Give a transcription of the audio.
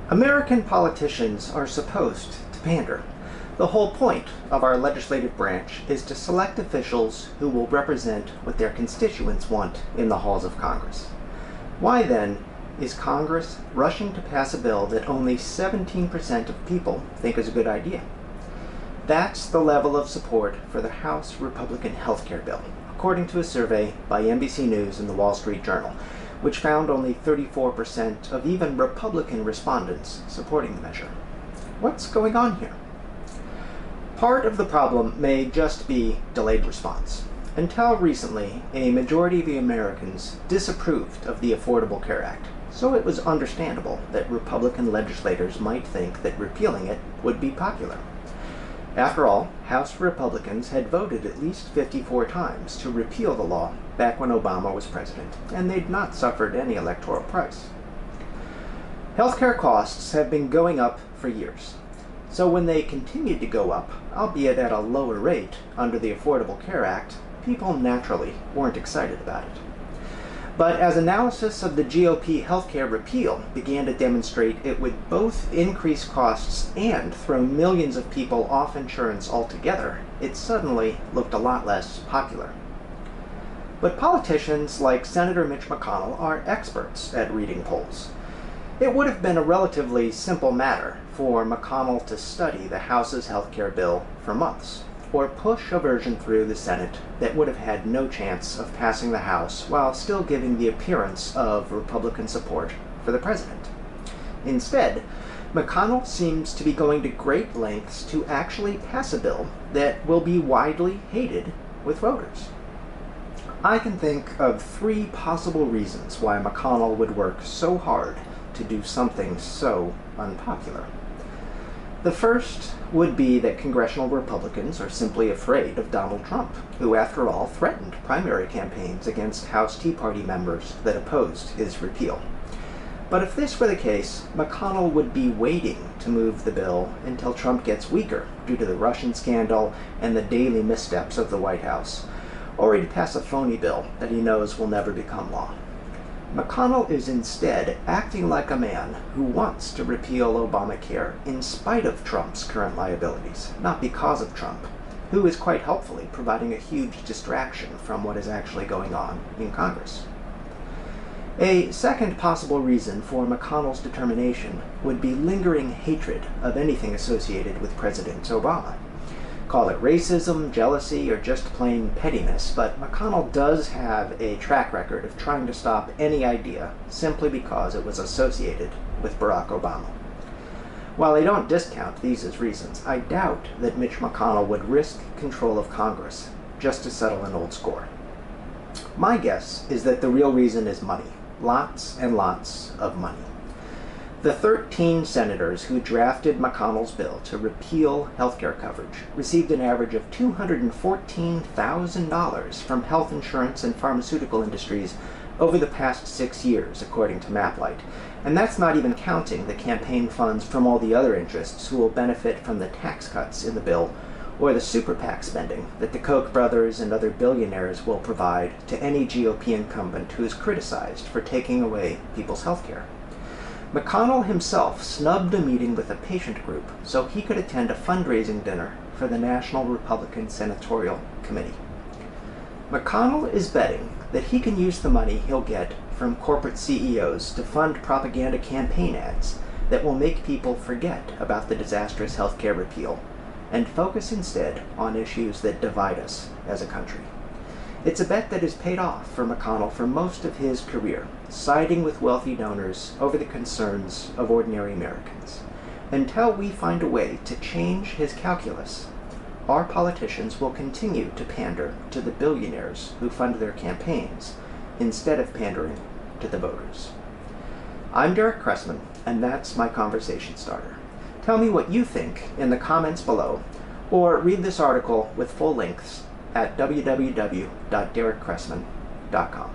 American politicians are supposed to pander. The whole point of our legislative branch is to select officials who will represent what their constituents want in the halls of Congress. Why then is Congress rushing to pass a bill that only 17% of people think is a good idea? That's the level of support for the House Republican healthcare bill, according to a survey by NBC News and the Wall Street Journal, which found only 34% of even Republican respondents supporting the measure. What's going on here? Part of the problem may just be delayed response. Until recently, a majority of the Americans disapproved of the Affordable Care Act, so it was understandable that Republican legislators might think that repealing it would be popular. After all, House Republicans had voted at least 54 times to repeal the law back when Obama was president, and they'd not suffered any electoral price. Healthcare costs have been going up for years, so when they continued to go up, albeit at a lower rate under the Affordable Care Act, people naturally weren't excited about it. But as analysis of the GOP healthcare repeal began to demonstrate it would both increase costs and throw millions of people off insurance altogether, it suddenly looked a lot less popular. But politicians like Senator Mitch McConnell are experts at reading polls. It would have been a relatively simple matter for McConnell to study the House's healthcare bill for months, or push a version through the Senate that would have had no chance of passing the House while still giving the appearance of Republican support for the president. Instead, McConnell seems to be going to great lengths to actually pass a bill that will be widely hated with voters. I can think of 3 possible reasons why McConnell would work so hard to do something so unpopular. The first would be that congressional Republicans are simply afraid of Donald Trump, who, after all, threatened primary campaigns against House Tea Party members that opposed his repeal. But if this were the case, McConnell would be waiting to move the bill until Trump gets weaker due to the Russian scandal and the daily missteps of the White House, or he'd pass a phony bill that he knows will never become law. McConnell is instead acting like a man who wants to repeal Obamacare in spite of Trump's current liabilities, not because of Trump, who is quite helpfully providing a huge distraction from what is actually going on in Congress. A second possible reason for McConnell's determination would be lingering hatred of anything associated with President Obama. Call it racism, jealousy, or just plain pettiness, but McConnell does have a track record of trying to stop any idea simply because it was associated with Barack Obama. While I don't discount these as reasons, I doubt that Mitch McConnell would risk control of Congress just to settle an old score. My guess is that the real reason is money. Lots and lots of money. The 13 senators who drafted McConnell's bill to repeal healthcare coverage received an average of $214,000 from health insurance and pharmaceutical industries over the past 6 years, according to MapLight. And that's not even counting the campaign funds from all the other interests who will benefit from the tax cuts in the bill, or the super PAC spending that the Koch brothers and other billionaires will provide to any GOP incumbent who is criticized for taking away people's health care. McConnell himself snubbed a meeting with a patient group so he could attend a fundraising dinner for the National Republican Senatorial Committee. McConnell is betting that he can use the money he'll get from corporate CEOs to fund propaganda campaign ads that will make people forget about the disastrous healthcare repeal and focus instead on issues that divide us as a country. It's a bet that has paid off for McConnell for most of his career, siding with wealthy donors over the concerns of ordinary Americans. Until we find a way to change his calculus, our politicians will continue to pander to the billionaires who fund their campaigns instead of pandering to the voters. I'm Derek Cressman, and that's my conversation starter. Tell me what you think in the comments below, or read this article with full links at www.derekcressman.com.